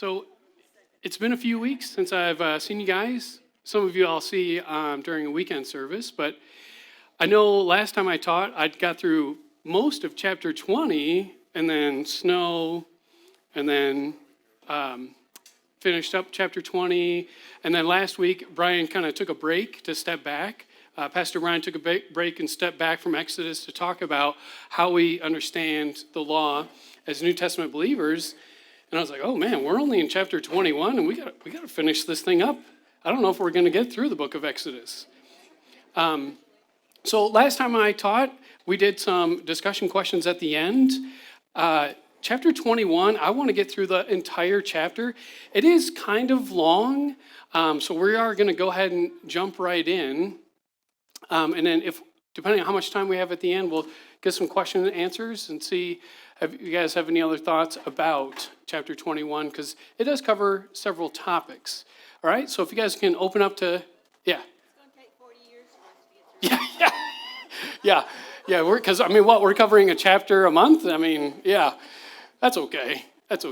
So it's been a few weeks since I've seen you guys. Some of you I'll see during a weekend service, but I know last time I taught, I got through most of chapter 20 and then snow and then finished up chapter 20. And then last week, Brian kind of took a break to step back. Pastor Brian took a break and stepped back from Exodus to talk about how we understand the law as New Testament believers. And I was like, oh man, we're only in chapter 21 and we got to finish this thing up. I don't know if we're going to get through the book of Exodus. So last time I taught, we did some discussion questions at the end. Chapter 21, I want to get through the entire chapter. It is kind of long, so we are going to go ahead and jump right in. And then depending on how much time we have at the end, we'll get some question and answers and see if you guys have any other thoughts about chapter 21, because it does cover several topics. All right, so if you guys can open up to, It's going to take 40 years for us to get through. yeah. We're covering a chapter a month? That's okay. At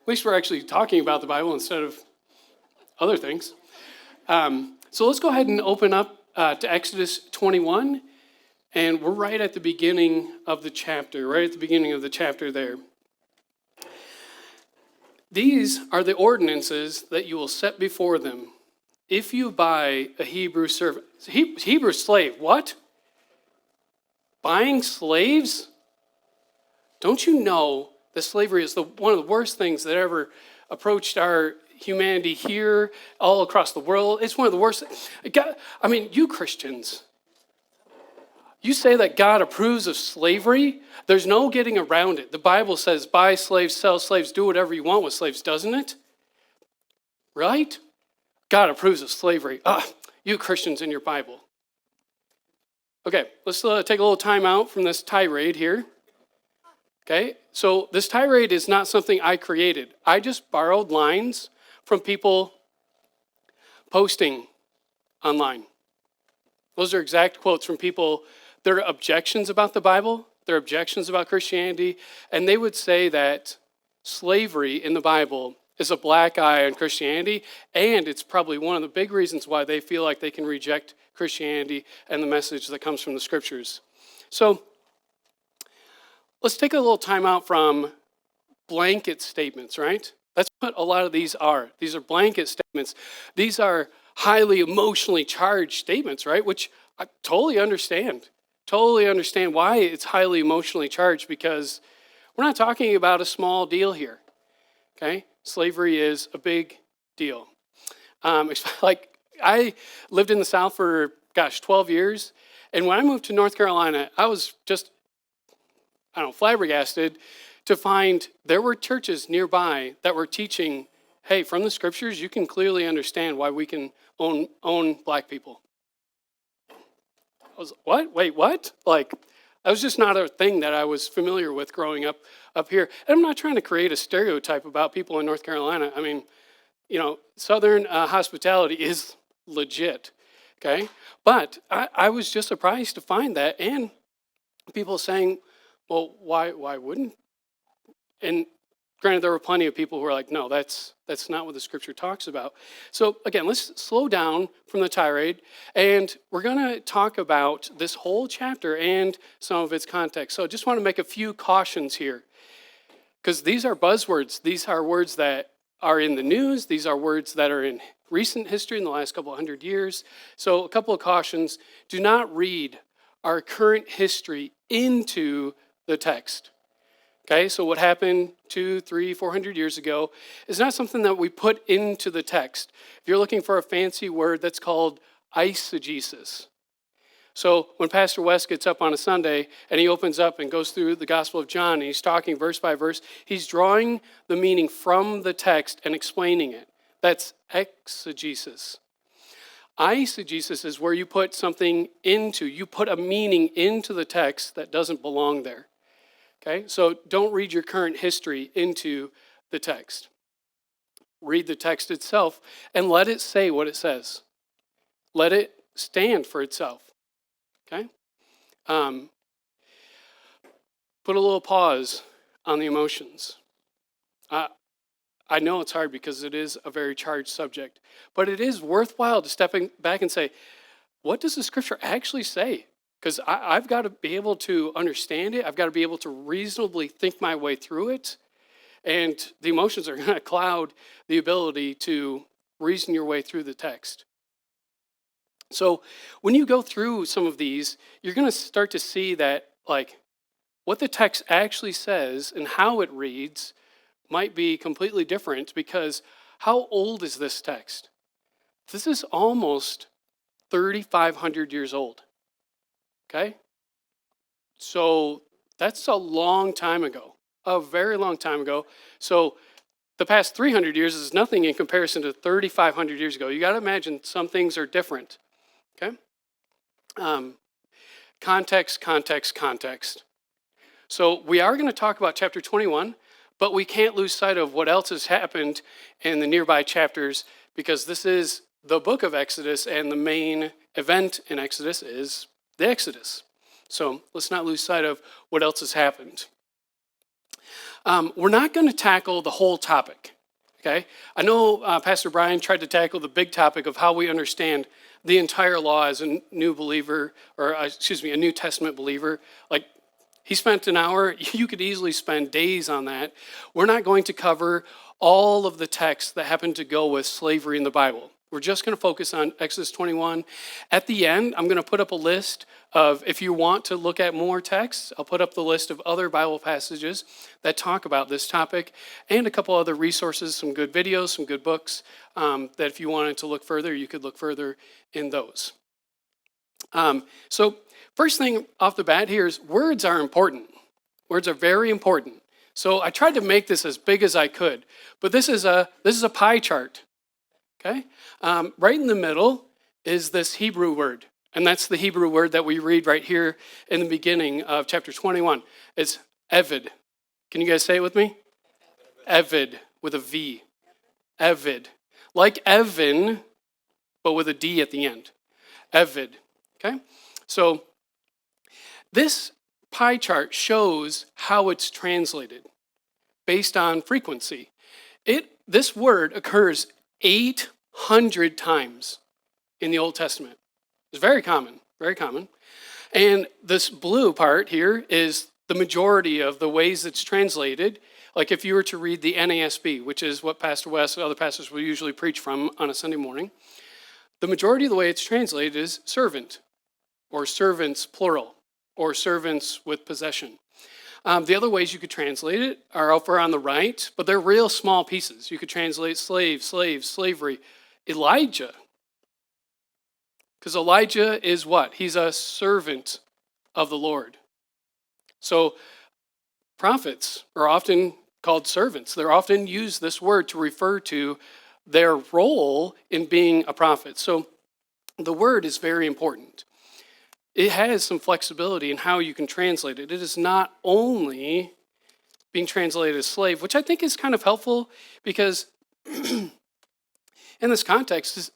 least we're actually talking about the Bible instead of other things. So let's go ahead and open up to Exodus 21. And we're right at the beginning of the chapter, there. These are the ordinances that you will set before them if you buy a Hebrew servant. Hebrew slave, what? Buying slaves? Don't you know that slavery is one of the worst things that ever approached our humanity here, all across the world? It's one of the worst. You Christians, you say that God approves of slavery. There's no getting around it. The Bible says buy slaves, sell slaves, do whatever you want with slaves, doesn't it? Right? God approves of slavery. You Christians in your Bible. Okay, let's take a little time out from this tirade here. Okay, so this tirade is not something I created. I just borrowed lines from people posting online. Those are exact quotes from people, their objections about the Bible, their objections about Christianity, and they would say that slavery in the Bible is a black eye on Christianity, and it's probably one of the big reasons why they feel like they can reject Christianity and the message that comes from the scriptures. So let's take a little time out from blanket statements, right? That's what a lot of these are. These are blanket statements. These are highly emotionally charged statements, right? Which I totally understand. Totally understand why it's highly emotionally charged, because we're not talking about a small deal here, okay? Slavery is a big deal. I lived in the South for, 12 years. And when I moved to North Carolina, I was just, flabbergasted to find there were churches nearby that were teaching, hey, from the scriptures, you can clearly understand why we can own black people. I was, what? Wait, what? That was just not a thing that I was familiar with growing up here. And I'm not trying to create a stereotype about people in North Carolina. Southern hospitality is legit, okay? But I was just surprised to find that, and people saying, well, why wouldn't? And granted, there were plenty of people who were like, no, that's not what the scripture talks about. So again, let's slow down from the tirade, and we're going to talk about this whole chapter and some of its context. So I just want to make a few cautions here, because these are buzzwords. These are words that are in the news. These are words that are in recent history in the last couple 100 years. So a couple of cautions. Do not read our current history into the text. Okay, so what happened 200, 300, 400 years ago is not something that we put into the text. If you're looking for a fancy word, that's called eisegesis. So when Pastor West gets up on a Sunday and he opens up and goes through the Gospel of John and he's talking verse by verse, he's drawing the meaning from the text and explaining it. That's exegesis. Eisegesis is where you put you put a meaning into the text that doesn't belong there. Okay, so don't read your current history into the text. Read the text itself and let it say what it says. Let it stand for itself. Okay? Put a little pause on the emotions. I know it's hard because it is a very charged subject, but it is worthwhile to step back and say, what does the scripture actually say? Because I've got to be able to understand it. I've got to be able to reasonably think my way through it. And the emotions are going to cloud the ability to reason your way through the text. So when you go through some of these, you're going to start to see that, like, what the text actually says and how it reads might be completely different, because how old is this text? This is almost 3,500 years old. Okay? So that's a long time ago, a very long time ago. So the past 300 years is nothing in comparison to 3,500 years ago. You got to imagine some things are different. Okay? Context. So we are going to talk about chapter 21, but we can't lose sight of what else has happened in the nearby chapters, because this is the book of Exodus, and the main event in Exodus is the Exodus. So let's not lose sight of what else has happened. We're not going to tackle the whole topic, okay? I know Pastor Brian tried to tackle the big topic of how we understand the entire law as a new believer, or a New Testament believer. Like, he spent an hour. You could easily spend days on that. We're not going to cover all of the texts that happen to go with slavery in the Bible. We're just going to focus on Exodus 21. At the end, I'm going to put up a list of, if you want to look at more texts, I'll put up the list of other Bible passages that talk about this topic, and a couple other resources, some good videos, some good books, that if you wanted to look further, you could look further in those. So first thing off the bat here is words are important. Words are very important. So I tried to make this as big as I could, but this is a pie chart. Okay? Right in the middle is this Hebrew word, and that's the Hebrew word that we read right here in the beginning of chapter 21. It's Eved. Can you guys say it with me? Eved, with a V. Eved. Like Evan, but with a D at the end. Eved. Okay? So this pie chart shows how it's translated based on frequency. This word occurs 800 times in the Old Testament. It's very common, very common. And this blue part here is the majority of the ways it's translated. Like if you were to read the NASB, which is what Pastor West and other pastors will usually preach from on a Sunday morning, the majority of the way it's translated is servant, or servants plural, or servants with possession. The other ways you could translate it are over on the right, but they're real small pieces. You could translate slave, slavery, Elijah. Because Elijah is what? He's a servant of the Lord. So prophets are often called servants. They're often used this word to refer to their role in being a prophet. So the word is very important. It has some flexibility in how you can translate it. It is not only being translated as slave, which I think is kind of helpful, because in this context,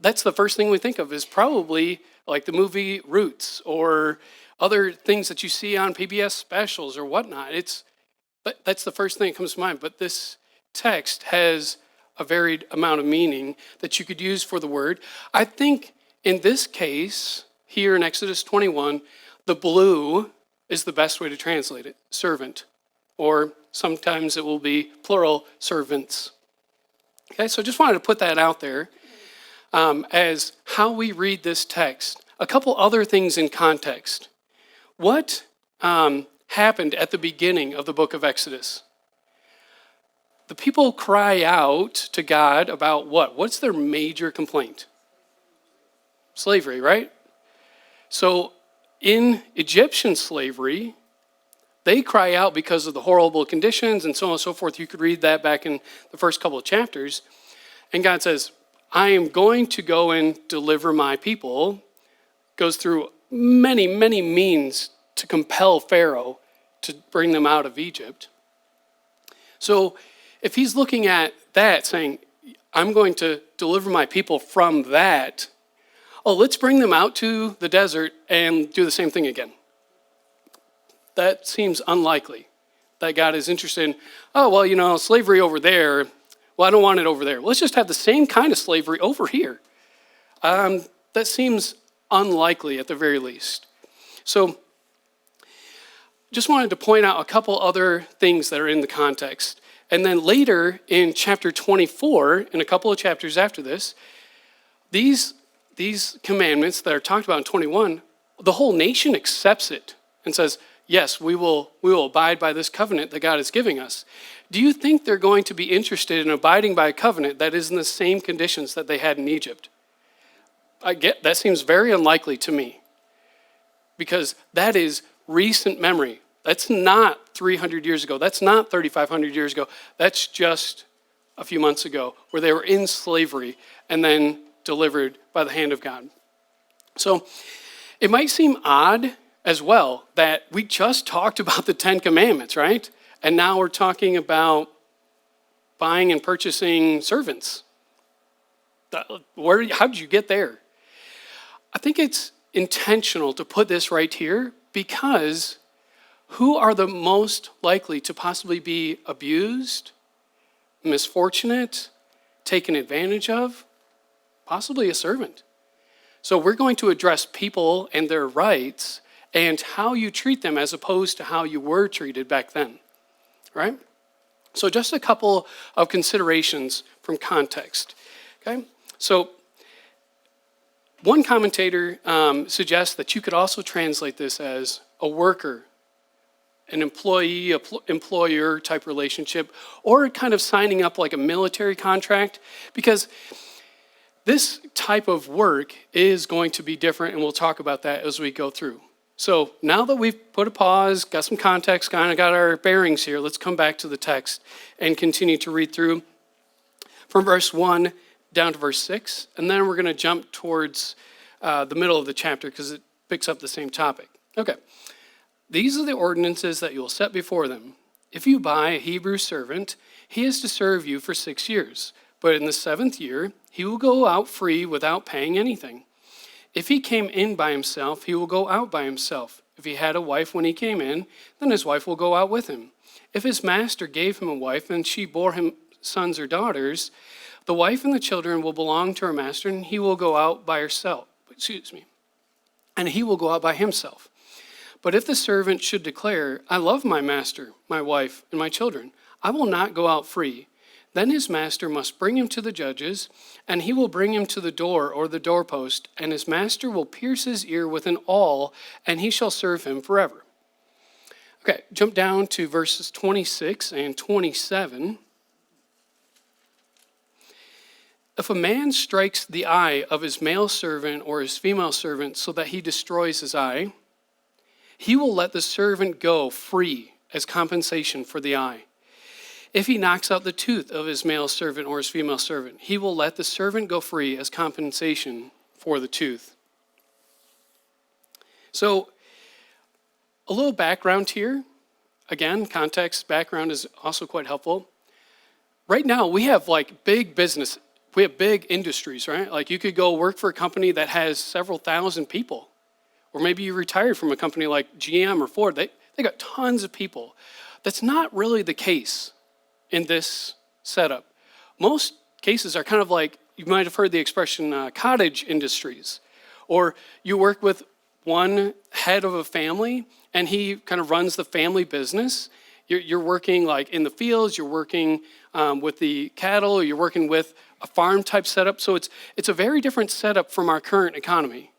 that's the first thing we think of, is probably like the movie Roots or other things that you see on PBS specials or whatnot. That's the first thing that comes to mind. But this text has a varied amount of meaning that you could use for the word. I think in this case, here in Exodus 21, the blue is the best way to translate it, servant, or sometimes it will be plural, servants. Okay, so just wanted to put that out there as how we read this text. A couple other things in context. What happened at the beginning of the book of Exodus? The people cry out to God about what? What's their major complaint? Slavery, right? So in Egyptian slavery, they cry out because of the horrible conditions and so on and so forth. You could read that back in the first couple of chapters. And God says, I am going to go and deliver my people. Goes through many, many means to compel Pharaoh to bring them out of Egypt. So if he's looking at that, saying, I'm going to deliver my people from that, let's bring them out to the desert and do the same thing again. That seems unlikely. that God is interested in, oh, well, slavery over there, well, I don't want it over there. Let's just have the same kind of slavery over here. That seems unlikely at the very least. So just wanted to point out a couple other things that are in the context. And then later in chapter 24, in a couple of chapters after this, these commandments that are talked about in 21, the whole nation accepts it and says, yes, we will abide by this covenant that God is giving us. Do you think they're going to be interested in abiding by a covenant that is in the same conditions that they had in Egypt? That seems very unlikely to me, because that is recent memory. That's not 300 years ago. That's not 3,500 years ago. That's just a few months ago, where they were in slavery and then delivered by the hand of God. So it might seem odd as well that we just talked about the 10 Commandments, right? And now we're talking about buying and purchasing servants. How did you get there? I think it's intentional to put this right here, because who are the most likely to possibly be abused, misfortunate, taken advantage of? Possibly a servant. So we're going to address people and their rights and how you treat them as opposed to how you were treated back then, right? So just a couple of considerations from context, okay? So one commentator suggests that you could also translate this as a worker, an employee-employer type relationship, or kind of signing up like a military contract, because this type of work is going to be different, and we'll talk about that as we go through. So now that we've put a pause, got some context, kind of got our bearings here, let's come back to the text and continue to read through from verse 1 down to verse 6, and then we're going to jump towards the middle of the chapter because it picks up the same topic. Okay. These are the ordinances that you will set before them. If you buy a Hebrew servant, he is to serve you for 6 years, but in the 7th year, he will go out free without paying anything. If he came in by himself, he will go out by himself. If he had a wife when he came in, then his wife will go out with him. If his master gave him a wife and she bore him sons or daughters, the wife and the children will belong to her master, and he will go out by herself. And he will go out by himself. But if the servant should declare, I love my master, my wife, and my children, I will not go out free, then his master must bring him to the judges, and he will bring him to the door or the doorpost, and his master will pierce his ear with an awl, and he shall serve him forever. Okay, jump down to verses 26 and 27. If a man strikes the eye of his male servant or his female servant so that he destroys his eye, he will let the servant go free as compensation for the eye. If he knocks out the tooth of his male servant or his female servant, he will let the servant go free as compensation for the tooth. So, a little background here. Again, context, background is also quite helpful. Right now, we have like big business. We have big industries, right? Like you could go work for a company that has several thousand people. Or maybe you retired from a company like GM or Ford. They got tons of people. That's not really the case in this setup. Most cases are kind of like, you might have heard the expression cottage industries. Or you work with one head of a family and he kind of runs the family business. You're working like in the fields, you're working with the cattle, you're working with a farm type setup. So it's a very different setup from our current economy.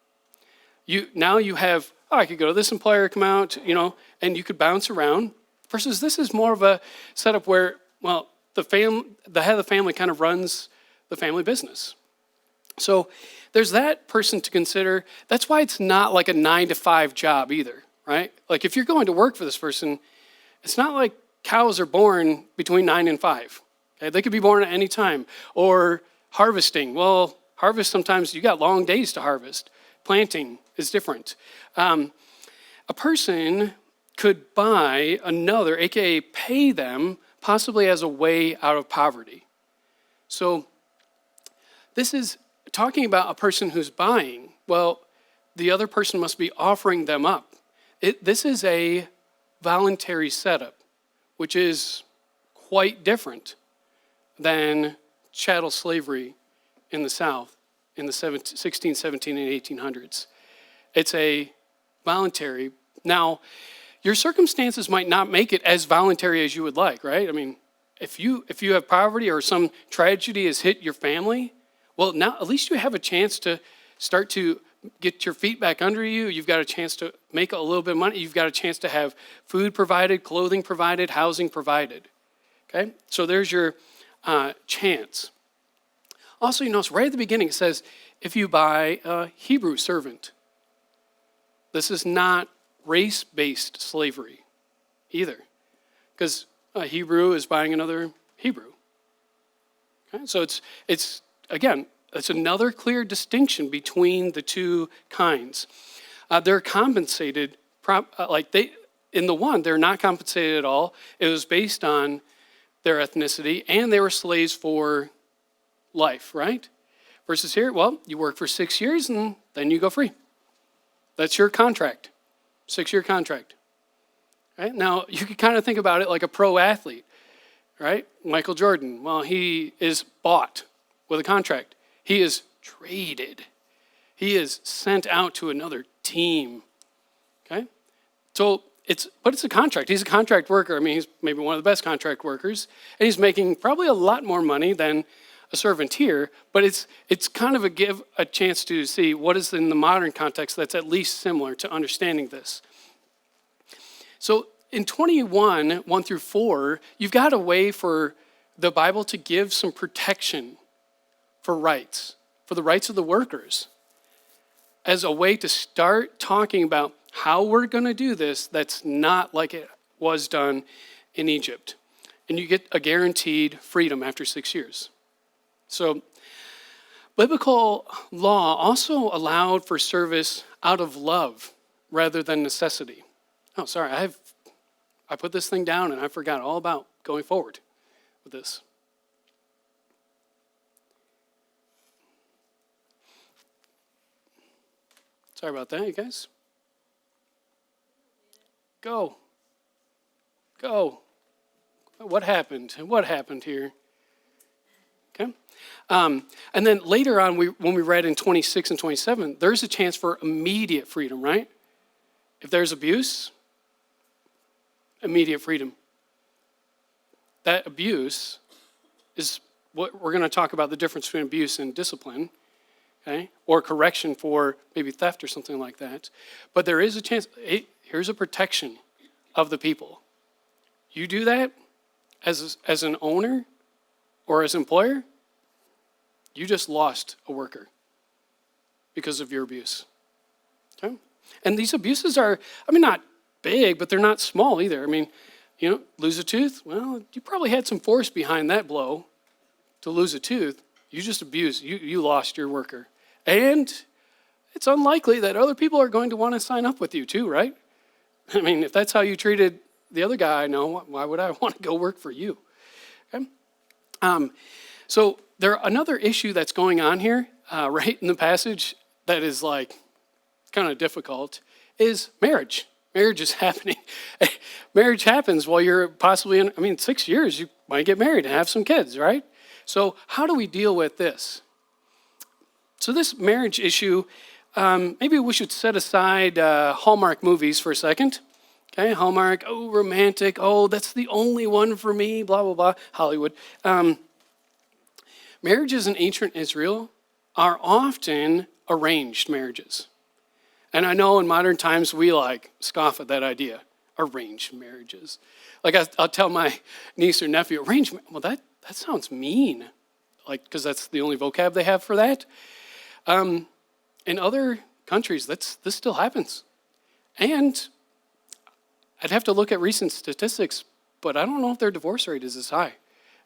Now you have, I could go to this employer, come out, and you could bounce around. Versus this is more of a setup where, well, the head of the family kind of runs the family business. So there's that person to consider. That's why it's not like a 9-to-5 job either, right? Like if you're going to work for this person, it's not like cows are born between 9 and 5. Okay? They could be born at any time. Or harvesting. Well, harvest sometimes you got long days to harvest. Planting is different. A person could buy another, aka pay them, possibly as a way out of poverty. So this is talking about a person who's buying. Well, the other person must be offering them up. This is a voluntary setup which is quite different than chattel slavery in the South in the 16, 17, and 1800s. It's a voluntary. Now, your circumstances might not make it as voluntary as you would like, right? I mean, if you have poverty or some tragedy has hit your family, well, now at least you have a chance to start to get your feet back under you. You've got a chance to make a little bit of money. You've got a chance to have food provided, clothing provided, housing provided. Okay? So there's your chance. Also, you notice right at the beginning it says, if you buy a Hebrew servant. This is not race-based slavery either, because a Hebrew is buying another Hebrew. Okay? So it's again, it's another clear distinction between the two kinds. They're compensated, in the one, they're not compensated at all. It was based on their ethnicity, and they were slaves for life, right? Versus here, well, you work for 6 years, and then you go free. That's your contract, 6-year contract. Right? Now, you could kind of think about it like a pro athlete, right? Michael Jordan, well, he is bought with a contract. He is traded. He is sent out to another team, okay? So it's a contract. He's a contract worker. I mean, he's maybe one of the best contract workers, and he's making probably a lot more money than a servant here, but it's kind of a chance to see what is in the modern context that's at least similar to understanding this. So in 21, 1 through 4, you've got a way for the Bible to give some protection for rights, for the rights of the workers, as a way to start talking about how we're going to do this that's not like it was done in Egypt. And you get a guaranteed freedom after 6 years. So biblical law also allowed for service out of love rather than necessity. Oh, sorry, I put this thing down and I forgot all about going forward with this. Sorry about that, you guys. Go. What happened? What happened here? Okay. And then later on, when we read in 26 and 27, there's a chance for immediate freedom, right? If there's abuse, immediate freedom. That abuse is what we're going to talk about, the difference between abuse and discipline, okay? Or correction for maybe theft or something like that. But there is a chance, here's a protection of the people. You do that as an owner or as an employer, you just lost a worker because of your abuse. Okay? And these abuses are, not big, but they're not small either. Lose a tooth? Well, you probably had some force behind that blow to lose a tooth. You just abused, you lost your worker. And it's unlikely that other people are going to want to sign up with you too, right? If that's how you treated the other guy, no, why would I want to go work for you? Okay? So another issue that's going on here, right in the passage, that is kind of difficult, is marriage. Marriage is happening. Marriage happens while you're possibly in, 6 years, you might get married and have some kids, right? So how do we deal with this? So this marriage issue, maybe we should set aside Hallmark movies for a second. Okay, Hallmark, oh, romantic, oh, that's the only one for me, blah, blah, blah, Hollywood. Marriages in ancient Israel are often arranged marriages. And I know in modern times we scoff at that idea, arranged marriages. I'll tell my niece or nephew, arranged, well, that sounds mean, because that's the only vocab they have for that. In other countries, this still happens. And I'd have to look at recent statistics, but I don't know if their divorce rate is as high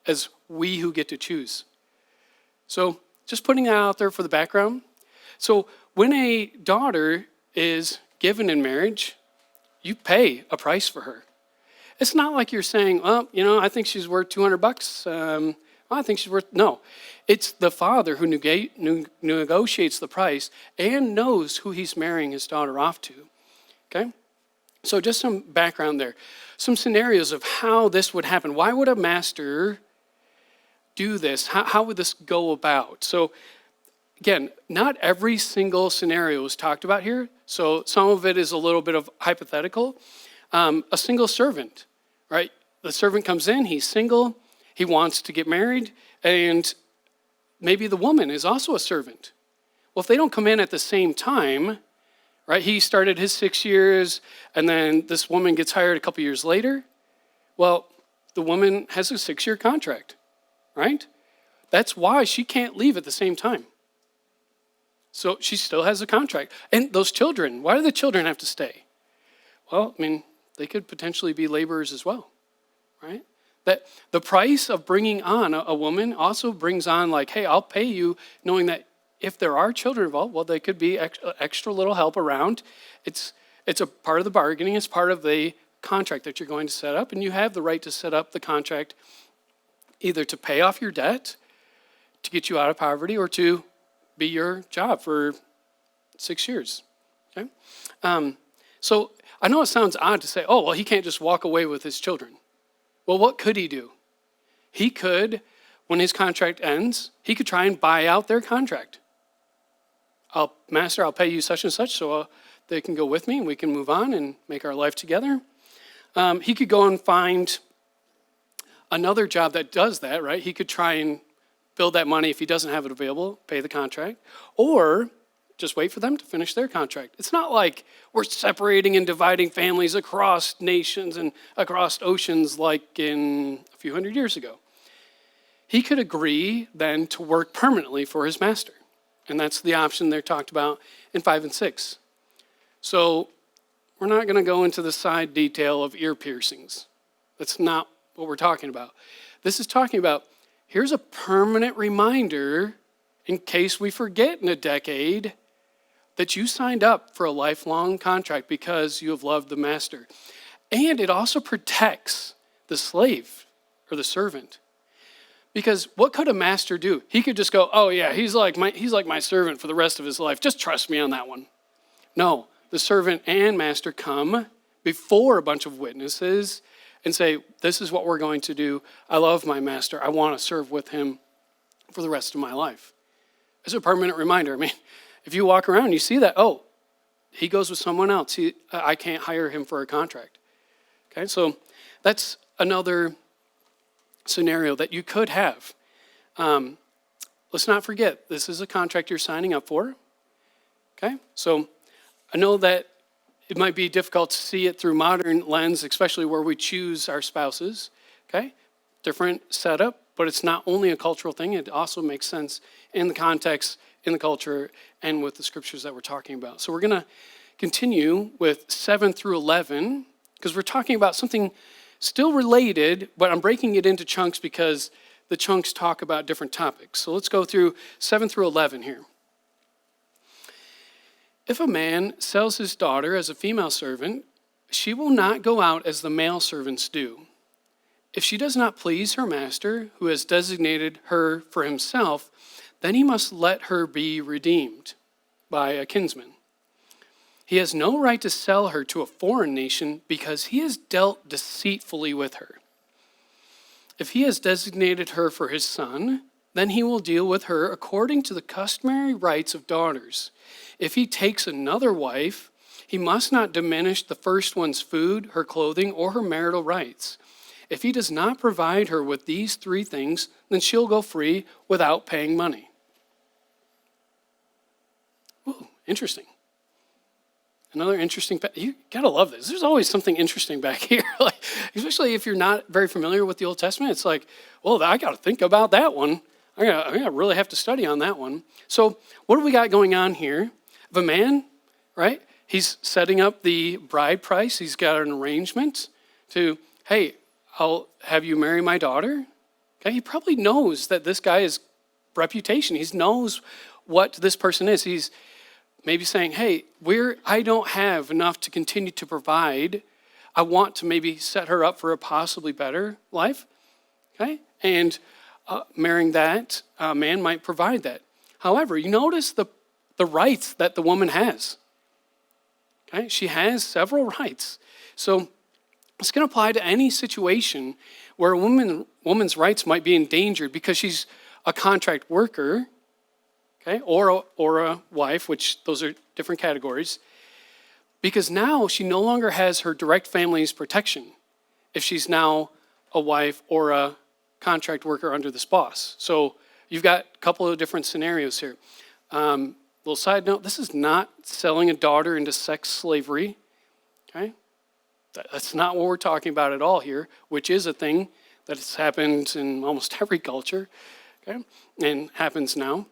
as we who get to choose. So just putting that out there for the background. So when a daughter is given in marriage, you pay a price for her. It's not like you're saying, well, I think she's worth $200. I think she's worth, no. It's the father who negotiates the price and knows who he's marrying his daughter off to, okay? So just some background there. Some scenarios of how this would happen. Why would a master do this? How would this go about? So again, not every single scenario is talked about here. So some of it is a little bit of hypothetical. A single servant, right? The servant comes in, he's single, he wants to get married, and maybe the woman is also a servant. Well, if they don't come in at the same time, right? He started his 6 years, and then this woman gets hired a couple years later. Well, the woman has a 6-year contract, right? That's why she can't leave at the same time. So she still has a contract. And those children, why do the children have to stay? Well, I mean, they could potentially be laborers as well, right? That the price of bringing on a woman also brings on like, hey, I'll pay you, knowing that if there are children involved, well, they could be extra little help around. It's a part of the bargaining. It's part of the contract that you're going to set up, and you have the right to set up the contract either to pay off your debt, to get you out of poverty, or to be your job for 6 years. Okay, so I know it sounds odd to say, oh, well, he can't just walk away with his children. Well, what could he do? He could, when his contract ends, he could try and buy out their contract. Master, I'll pay you such and such so they can go with me and we can move on and make our life together. He could go and find another job that does that, right? He could try and build that money if he doesn't have it available, pay the contract, or just wait for them to finish their contract. It's not like we're separating and dividing families across nations and across oceans like in a few hundred years ago. He could agree then to work permanently for his master. And that's the option they're talked about in 5 and 6. So we're not going to go into the side detail of ear piercings. That's not what we're talking about. This is talking about, here's a permanent reminder in case we forget in a decade that you signed up for a lifelong contract because you have loved the master. And it also protects the slave or the servant. Because what could a master do? He could just go, oh yeah, he's like my servant for the rest of his life. Just trust me on that one. No, the servant and master come before a bunch of witnesses and say, this is what we're going to do. I love my master. I want to serve with him for the rest of my life. It's a permanent reminder. I mean, if you walk around and you see that, oh, he goes with someone else. I can't hire him for a contract. Okay, so that's another scenario that you could have. Let's not forget, this is a contract you're signing up for. Okay, so I know that it might be difficult to see it through modern lens, especially where we choose our spouses. Okay, different setup, but it's not only a cultural thing, it also makes sense in the context, in the culture, and with the scriptures that we're talking about. So we're going to continue with 7 through 11, because we're talking about something still related, but I'm breaking it into chunks because the chunks talk about different topics. So let's go through 7 through 11 here. If a man sells his daughter as a female servant, she will not go out as the male servants do. If she does not please her master, who has designated her for himself, then he must let her be redeemed by a kinsman. He has no right to sell her to a foreign nation because he has dealt deceitfully with her. If he has designated her for his son, then he will deal with her according to the customary rights of daughters. If he takes another wife, he must not diminish the first one's food, her clothing, or her marital rights. If he does not provide her with these 3 things, then she'll go free without paying money. Ooh, interesting. Another interesting, you gotta love this. There's always something interesting back here. Like, especially if you're not very familiar with the Old Testament, it's like, well, I gotta think about that one. I gotta really have to study on that one. So what do we got going on here? If a man, right, he's setting up the bride price. He's got an arrangement to, hey, I'll have you marry my daughter. Okay, he probably knows that this guy is reputation. He knows what this person is. He's maybe saying, hey, I don't have enough to continue to provide. I want to maybe set her up for a possibly better life. Okay, and marrying that man might provide that. However, you notice the rights that the woman has. Okay, she has several rights. So it's going to apply to any situation where a woman's rights might be endangered because she's a contract worker, okay, or a wife, which those are different categories, because now she no longer has her direct family's protection if she's now a wife or a contract worker under this boss. So you've got a couple of different scenarios here. Little side note, this is not selling a daughter into sex slavery, okay? That's not what we're talking about at all here, which is a thing that has happened in almost every culture, okay, and happens now.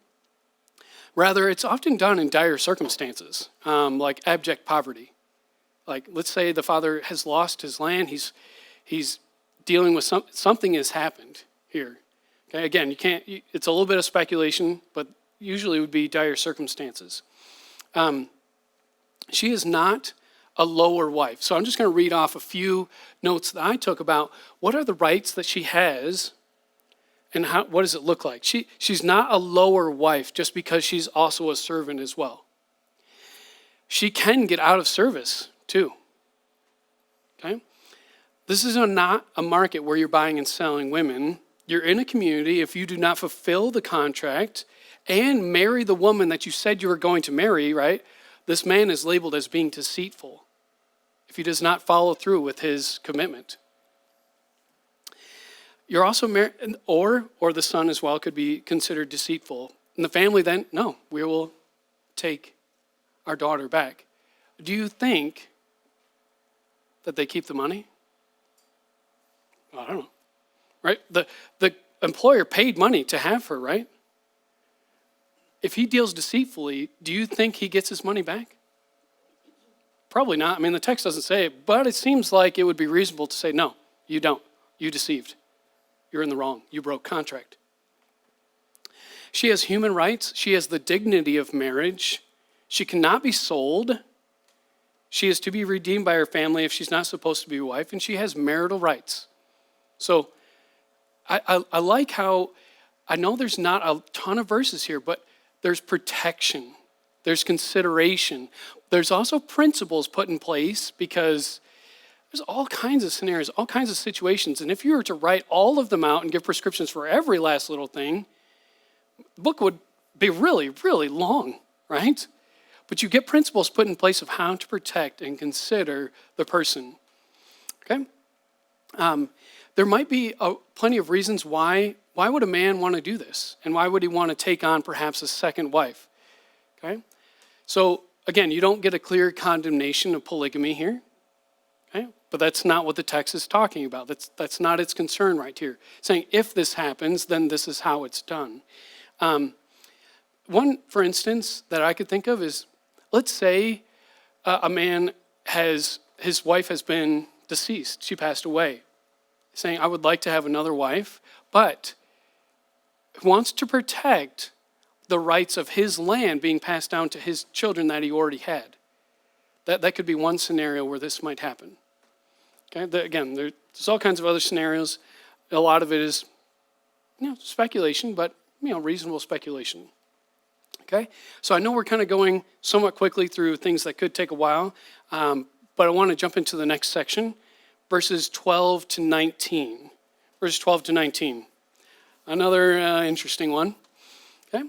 Rather, it's often done in dire circumstances, like abject poverty. Like, let's say the father has lost his land. He's dealing with something has happened here. Okay, again, it's a little bit of speculation, but usually it would be dire circumstances. She is not a lower wife. So I'm just going to read off a few notes that I took about what are the rights that she has and what does it look like. She's not a lower wife just because she's also a servant as well. She can get out of service too. Okay? This is not a market where you're buying and selling women. You're in a community. If you do not fulfill the contract and marry the woman that you said you were going to marry, right? This man is labeled as being deceitful if he does not follow through with his commitment. You're also married, or the son as well could be considered deceitful. And the family then, no, we will take our daughter back. Do you think that they keep the money? I don't know, right? The employer paid money to have her, right? If he deals deceitfully, do you think he gets his money back? Probably not. I mean, the text doesn't say it, but it seems like it would be reasonable to say, no, you don't. You deceived. You're in the wrong. You broke contract. She has human rights. She has the dignity of marriage. She cannot be sold. She is to be redeemed by her family if she's not supposed to be a wife, and she has marital rights. So I like how, I know there's not a ton of verses here, but there's protection. There's consideration. There's also principles put in place because there's all kinds of scenarios, all kinds of situations. And if you were to write all of them out and give prescriptions for every last little thing, the book would be really, really long, right? But you get principles put in place of how to protect and consider the person, okay? There might be plenty of reasons why would a man want to do this? And why would he want to take on perhaps a second wife, okay? So again, you don't get a clear condemnation of polygamy here, okay? But that's not what the text is talking about. That's not its concern right here. It's saying if this happens, then this is how it's done. One, for instance, that I could think of is, let's say a man his wife has been deceased. She passed away. Saying, I would like to have another wife, but wants to protect the rights of his land being passed down to his children that he already had. That could be one scenario where this might happen. Okay, again, there's all kinds of other scenarios. A lot of it is, speculation, but reasonable speculation. Okay, so I know we're kind of going somewhat quickly through things that could take a while, but I want to jump into the next section, verses 12 to 19. Verses 12 to 19. Another interesting one. Okay,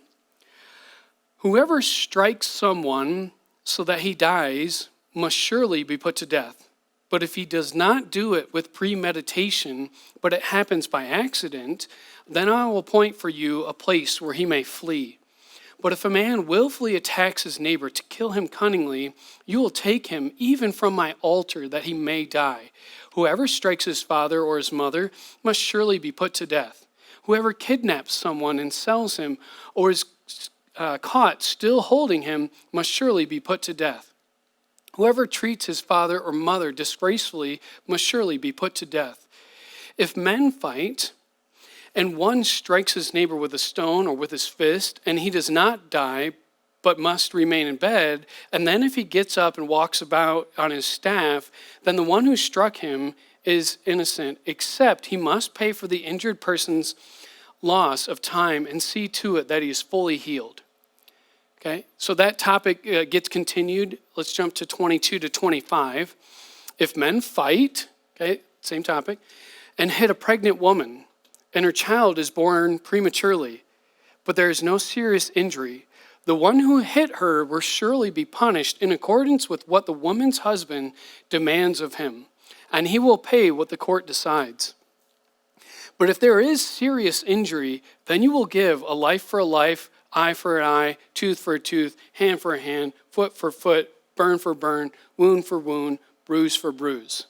whoever strikes someone so that he dies must surely be put to death. But if he does not do it with premeditation, but it happens by accident, then I will appoint for you a place where he may flee. But if a man willfully attacks his neighbor to kill him cunningly, you will take him even from my altar that he may die. Whoever strikes his father or his mother must surely be put to death. Whoever kidnaps someone and sells him or is caught still holding him must surely be put to death. Whoever treats his father or mother disgracefully must surely be put to death. If men fight, and one strikes his neighbor with a stone or with his fist, and he does not die, but must remain in bed, and then if he gets up and walks about on his staff, then the one who struck him is innocent, except he must pay for the injured person's loss of time and see to it that he is fully healed. Okay, so that topic gets continued. Let's jump to 22 to 25. If men fight, okay, same topic, and hit a pregnant woman, and her child is born prematurely, but there is no serious injury, the one who hit her will surely be punished in accordance with what the woman's husband demands of him, and he will pay what the court decides. But if there is serious injury, then you will give a life for a life, eye for an eye, tooth for a tooth, hand for a hand, foot for foot, burn for burn, wound for wound, bruise for bruise.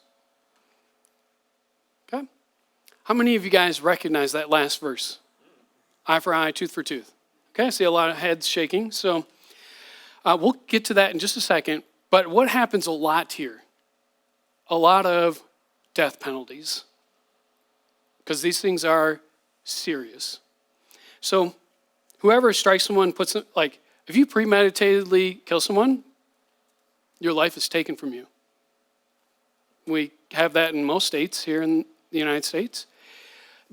Okay? How many of you guys recognize that last verse? Eye for eye, tooth for tooth. Okay, I see a lot of heads shaking. So we'll get to that in just a second. But what happens a lot here? A lot of death penalties. Because these things are serious. So whoever strikes someone, if you premeditatedly kill someone, your life is taken from you. We have that in most states here in the United States.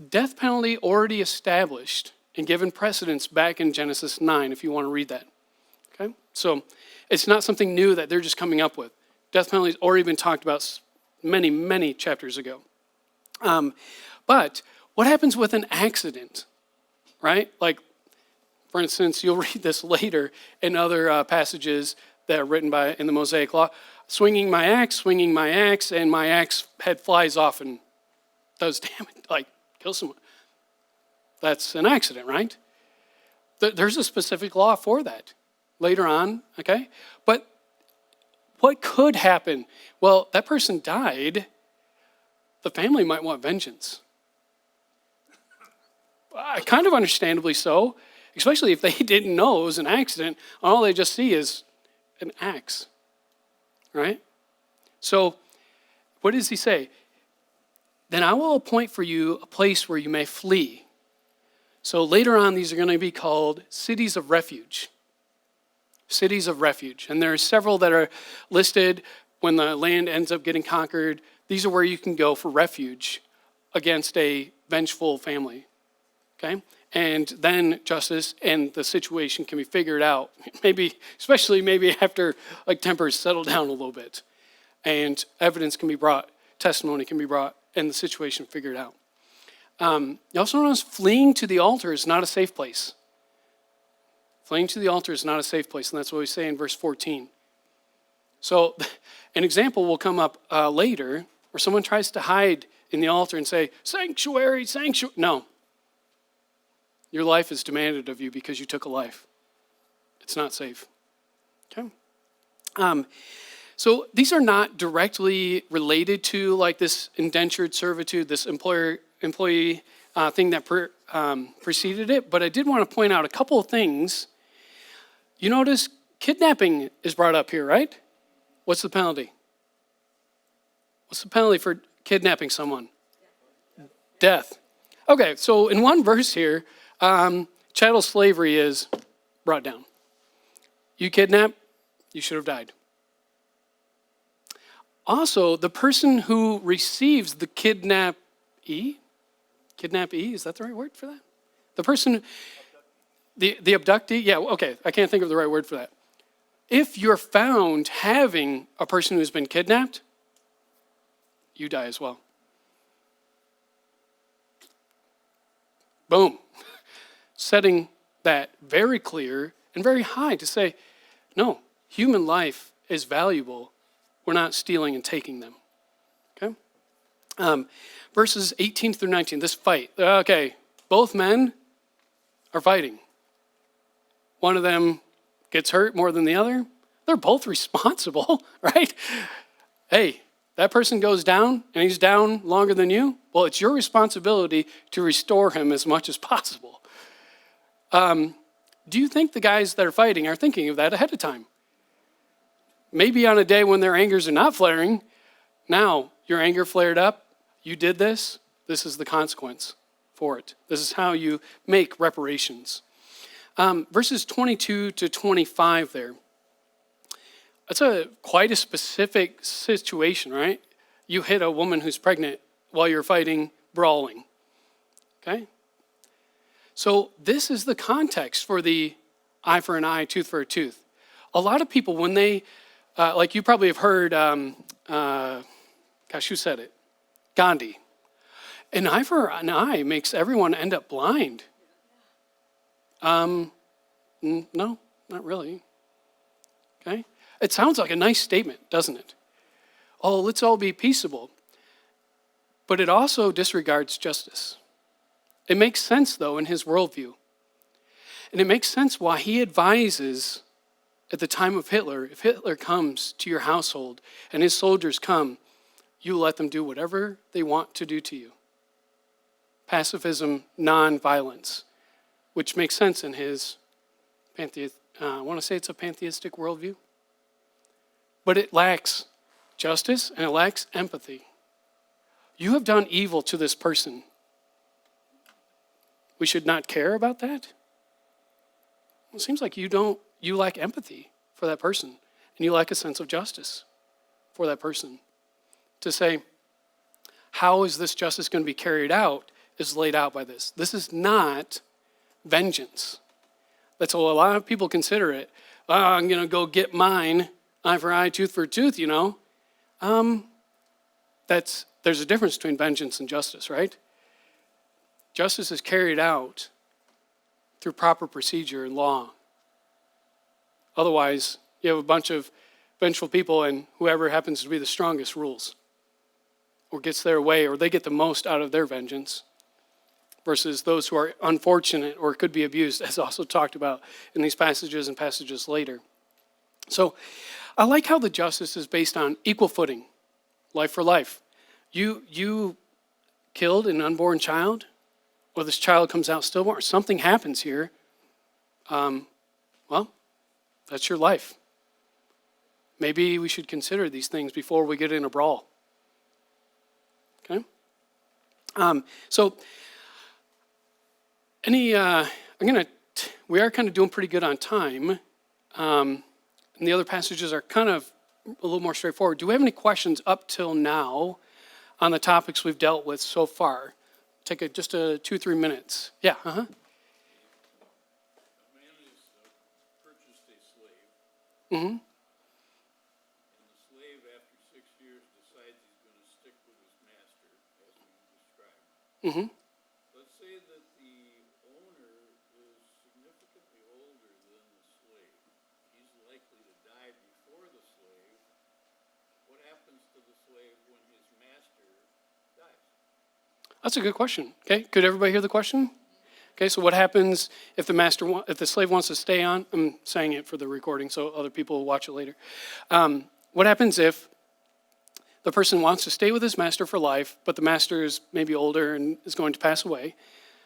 Death penalty already established and given precedence back in Genesis 9, if you want to read that. Okay? So it's not something new that they're just coming up with. Death penalty has already been talked about many, many chapters ago. But what happens with an accident, right? Like, for instance, you'll read this later in other passages that are written in the Mosaic Law. Swinging my axe, and my axe head flies off and does damage, kill someone. That's an accident, right? There's a specific law for that later on, okay? But what could happen? Well, that person died. The family might want vengeance. Kind of understandably so, especially if they didn't know it was an accident. All they just see is an axe, right? So what does he say? Then I will appoint for you a place where you may flee. So later on, these are going to be called cities of refuge. Cities of refuge. And there are several that are listed when the land ends up getting conquered. These are where you can go for refuge against a vengeful family. Okay? And then justice and the situation can be figured out. Especially after tempers settle down a little bit. And evidence can be brought, testimony can be brought, and the situation figured out. You also notice fleeing to the altar is not a safe place. Fleeing to the altar is not a safe place, and that's what we say in verse 14. So an example will come up later where someone tries to hide in the altar and say, sanctuary, sanctuary. No. Your life is demanded of you because you took a life. It's not safe. Okay? So these are not directly related to this indentured servitude, this employee thing that preceded it, but I did want to point out a couple of things. You notice kidnapping is brought up here, right? What's the penalty? What's the penalty for kidnapping someone? Death. Okay, so in one verse here, chattel slavery is brought down. You kidnap, you should have died. Also, the person who receives the kidnappee, is that the right word for that? The person, the abductee, yeah, okay, I can't think of the right word for that. If you're found having a person who's been kidnapped, you die as well. Boom. Setting that very clear and very high to say, no, human life is valuable. We're not stealing and taking them. Okay? Verses 18 through 19, this fight. Okay, both men are fighting. One of them gets hurt more than the other. They're both responsible, right? Hey, that person goes down and he's down longer than you. Well, it's your responsibility to restore him as much as possible. Do you think the guys that are fighting are thinking of that ahead of time? Maybe on a day when their angers are not flaring, now your anger flared up, you did this, this is the consequence for it. This is how you make reparations. Verses 22 to 25 there. That's quite a specific situation, right? You hit a woman who's pregnant while you're fighting, brawling. Okay? So this is the context for the eye for an eye, tooth for a tooth. A lot of people, when they, you probably have heard, Gosh, who said it? Gandhi. An eye for an eye makes everyone end up blind. No, not really. Okay? It sounds like a nice statement, doesn't it? Oh, let's all be peaceable. But it also disregards justice. It makes sense, though, in his worldview. And it makes sense why he advises at the time of Hitler, if Hitler comes to your household and his soldiers come, you let them do whatever they want to do to you. Pacifism, non-violence, which makes sense in his I want to say it's a pantheistic worldview. But it lacks justice and it lacks empathy. You have done evil to this person. We should not care about that? Well, it seems like you lack empathy for that person, and you lack a sense of justice for that person. To say, how is this justice going to be carried out is laid out by this. This is not vengeance. That's what a lot of people consider it. Oh, I'm going to go get mine, eye for eye, tooth for tooth, you know. There's a difference between vengeance and justice, right? Justice is carried out through proper procedure and law. Otherwise, you have a bunch of vengeful people and whoever happens to be the strongest rules or gets their way or they get the most out of their vengeance versus those who are unfortunate or could be abused, as also talked about in these passages and passages later. So I like how the justice is based on equal footing, life for life. You killed an unborn child, or this child comes out stillborn, or something happens here, well, that's your life. Maybe we should consider these things before we get in a brawl. Okay? We are kind of doing pretty good on time. And the other passages are kind of a little more straightforward. Do we have any questions up till now on the topics we've dealt with so far? Take just 2-3 minutes. Yeah, A man is purchased a slave, Mm-hmm. and the slave, after 6 years, decides he's going to stick with his master, as we described. Mm-hmm. Let's say that the owner is significantly older than the slave. He's likely to die before the slave. What happens to the slave when his master dies? That's a good question. Okay, could everybody hear the question? Okay, so what happens if the slave wants to stay on? I'm saying it for the recording so other people will watch it later. What happens if the person wants to stay with his master for life, but the master is maybe older and is going to pass away?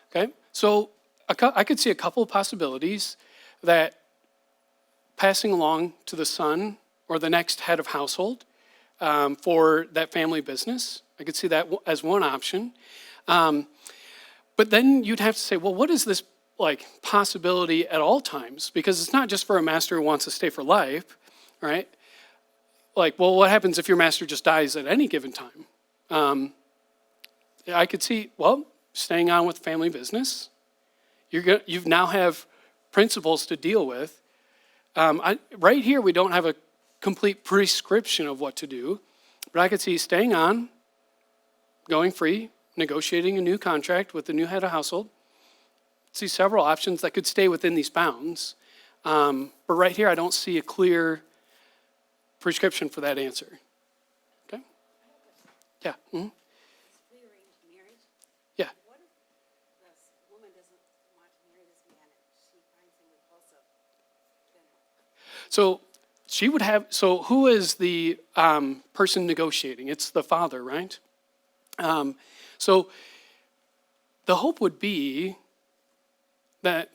Okay, so I could see a couple of possibilities that passing along to the son or the next head of household for that family business. I could see that as one option. But then you'd have to say, well, what is this possibility at all times? Because it's not just for a master who wants to stay for life, right? Well, what happens if your master just dies at any given time? I could see, staying on with family business. You now have principles to deal with. Right here, we don't have a complete prescription of what to do, but I could see staying on, going free, negotiating a new contract with the new head of household. See several options that could stay within these bounds. But right here, I don't see a clear prescription for that answer. Okay? Yeah. Mm-hmm. Rearranged marriage. Yeah. What if this woman doesn't want to marry this man and she finds him repulsive? Then So who is the person negotiating? It's the father, right? So the hope would be that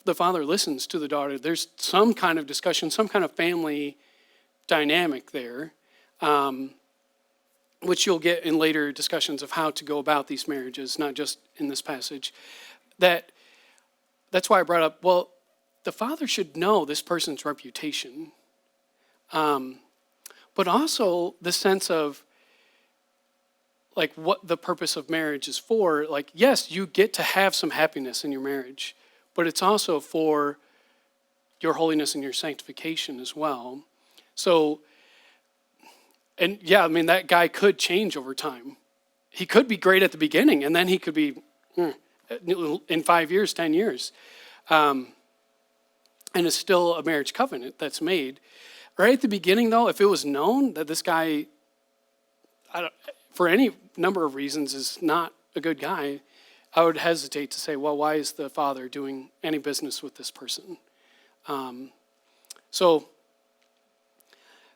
the father listens to the daughter. There's some kind of discussion, some kind of family dynamic there, which you'll get in later discussions of how to go about these marriages, not just in this passage. That's why I brought up, the father should know this person's reputation, but also the sense of what the purpose of marriage is for. Yes, you get to have some happiness in your marriage, but it's also for your holiness and your sanctification as well. So And yeah, I mean, that guy could change over time. He could be great at the beginning, and then he could be in 5 years, 10 years. And it's still a marriage covenant that's made. Right at the beginning, though, if it was known that this guy, for any number of reasons, is not a good guy, I would hesitate to say, well, why is the father doing any business with this person? So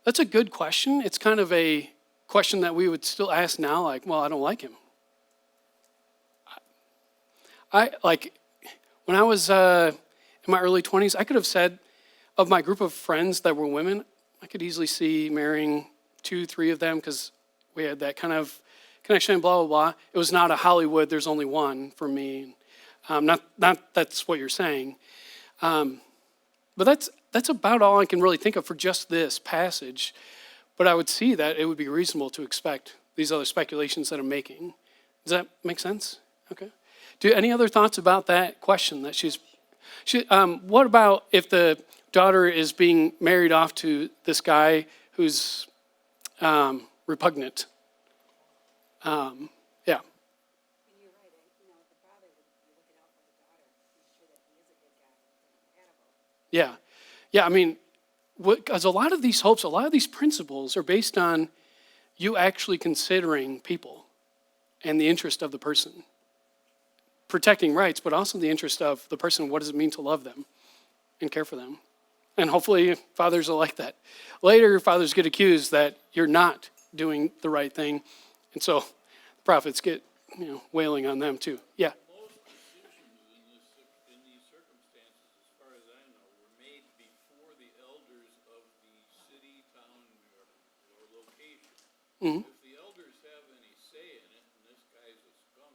that's a good question. It's kind of a question that we would still ask now, like, well, I don't like him. When I was in my early 20s, I could have said, of my group of friends that were women, I could easily see marrying 2, 3 of them because we had that kind of connection, blah, blah, blah. It was not a Hollywood, there's only one for me. Not that's what you're saying. But that's about all I can really think of for just this passage. But I would see that it would be reasonable to expect these other speculations that I'm making. Does that make sense? Okay. Do any other thoughts about that question that what about if the daughter is being married off to this guy who's repugnant? Yeah. And you're right, the father would be looking out for the daughter, make sure that he is a good guy, compatible. Yeah. Yeah, I mean, because a lot of these hopes, a lot of these principles are based on you actually considering people and the interest of the person. Protecting rights, but also the interest of the person. What does it mean to love them and care for them? And hopefully fathers are like that. Later, fathers get accused that you're not doing the right thing. And so the prophets get, wailing on them too. Yeah. Most decisions in these circumstances, as far as I know, were made before the elders of the city, town, or location. Mm-hmm. If the elders have any say in it, and this guy's a skunk,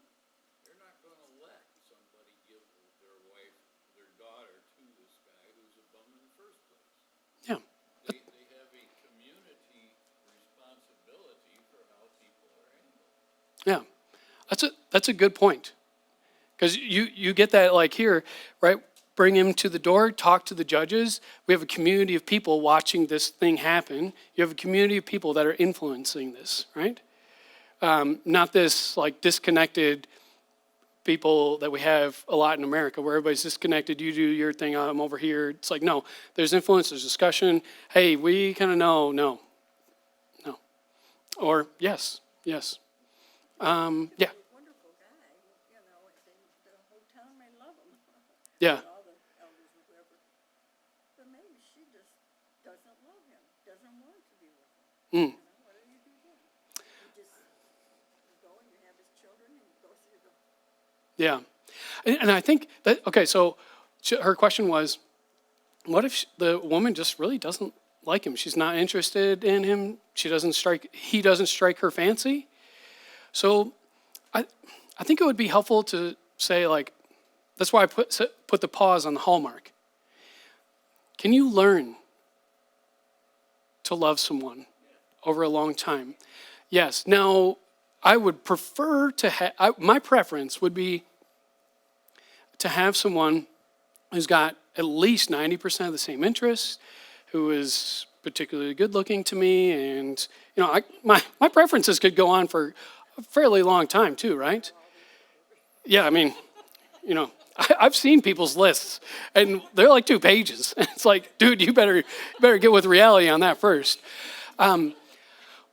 they're not going to let somebody give their wife, their daughter to this guy who's a bum in the first place. Yeah. They have a community responsibility for how people are handled. Yeah. That's a good point. Because you get that like here, right? Bring him to the door, talk to the judges. We have a community of people watching this thing happen. You have a community of people that are influencing this, right? Not this like disconnected people that we have a lot in America where everybody's disconnected. You do your thing, I'm over here. It's like, no, there's influence, there's discussion. Hey, we kind of know, no. Or yes. Yeah. Wonderful guy, the whole town may love him. Yeah. All the elders or whoever. But maybe she just doesn't love him, doesn't want to be with him. What do you do then? You go and you have his children and you go through the... Yeah. And I think that, okay, so her question was, what if the woman just really doesn't like him? She's not interested in him. He doesn't strike her fancy. So I think it would be helpful to say, like, that's why I put the pause on the hallmark. Can you learn to love someone over a long time? Yes. Now, I would prefer to my preference would be to have someone who's got at least 90% of the same interests, who is particularly good looking to me, and my preferences could go on for a fairly long time too, right? Yeah, I mean, I've seen people's lists, and they're like 2 pages. It's like, dude, you better get with reality on that first. But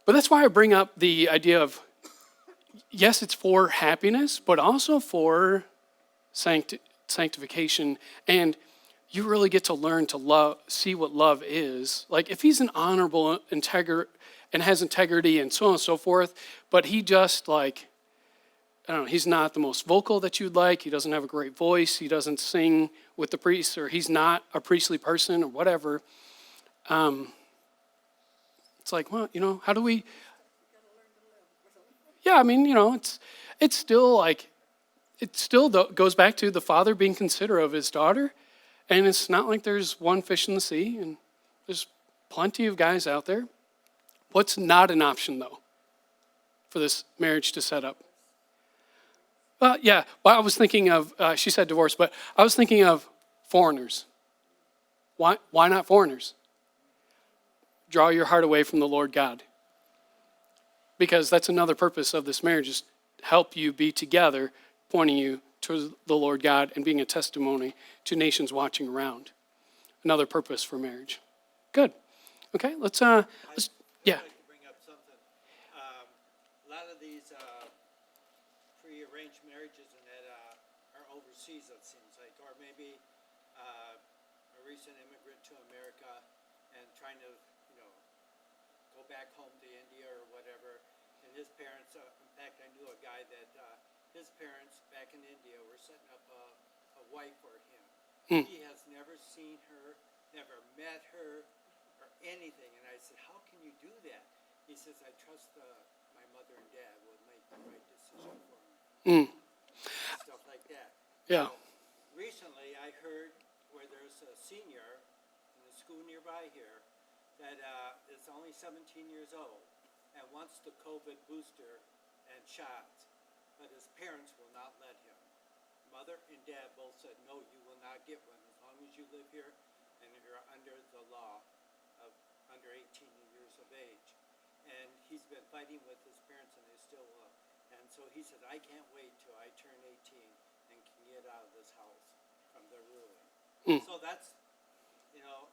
that's why I bring up the idea of, yes, it's for happiness, but also for sanctification, and you really get to learn to see what love is. Like, if he's an honorable, and has integrity and so on and so forth, but he just he's not the most vocal that you'd like. He doesn't have a great voice. He doesn't sing with the priests, or he's not a priestly person or whatever. It's like, well, how do we? Yeah, I mean, it's still goes back to the father being considerate of his daughter. And it's not like there's one fish in the sea, and there's plenty of guys out there. What's not an option, though, for this marriage to set up? Yeah, well, I was thinking of, she said divorce, but I was thinking of foreigners. Why not foreigners? Draw your heart away from the Lord God. because that's another purpose of this marriage, is help you be together, pointing you to the Lord God and being a testimony to nations watching around. Another purpose for marriage. Good. Okay, let's yeah. I'd like to bring up something. A lot of these pre-arranged marriages and that are overseas, it seems like, or maybe a recent immigrant to America and trying to, go back home to India or whatever. And his parents, in fact, I knew a guy that his parents back in India were setting up a wife for him. He has never seen her, never met her, or anything. And I said, how can you do that? He says, I trust my mother and dad will make the right decision for me. Stuff like that. Yeah. Recently, I heard where there's a senior in the school nearby here that is only 17 years old and wants the COVID booster and shots, but his parents will not let him. Mother and dad both said, no, you will not get one as long as you live here and you're under the law of under 18 years of age. And he's been fighting with his parents and they still will. And so he said, I can't wait till I turn 18 and can get out of this house from their ruling. So that's,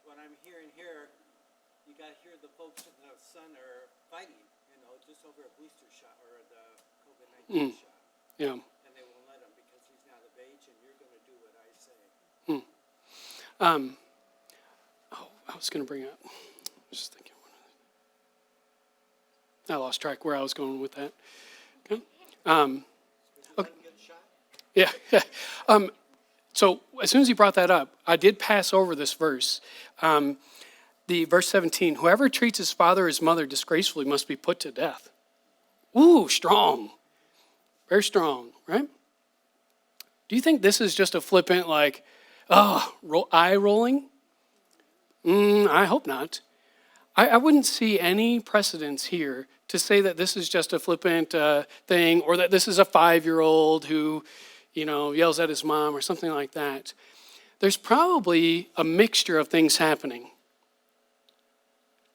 what I'm hearing here, you got to hear the folks in the sun are fighting, just over a booster shot or the COVID-19 shot. Yeah. And they won't let him because he's not of age and you're going to do what I say. I was going to bring up, just thinking. I lost track where I was going with that. Okay. Let him get a shot? Yeah. So as soon as he brought that up, I did pass over this verse. The verse 17, whoever treats his father or his mother disgracefully must be put to death. Ooh, strong. Very strong, right? Do you think this is just a flippant, eye rolling? I hope not. I wouldn't see any precedence here to say that this is just a flippant thing, or that this is a 5-year-old who, yells at his mom or something like that. There's probably a mixture of things happening.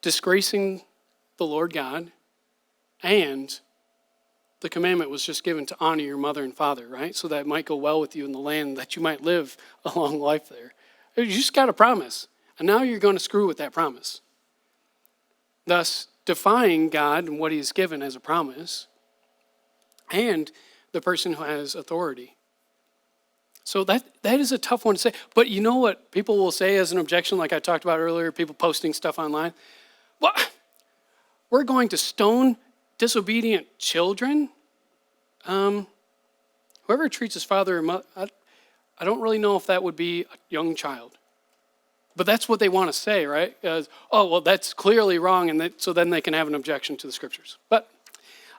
Disgracing the Lord God, and the commandment was just given to honor your mother and father, right? So that it might go well with you in the land, that you might live a long life there. You just got a promise, and now you're going to screw with that promise. Thus, defying God and what he has given as a promise, and the person who has authority. So that is a tough one to say. But you know what people will say as an objection, like I talked about earlier, people posting stuff online? Well, we're going to stone disobedient children? Whoever treats his father or mother, I don't really know if that would be a young child. But that's what they want to say, right? That's clearly wrong, and so then they can have an objection to the scriptures. But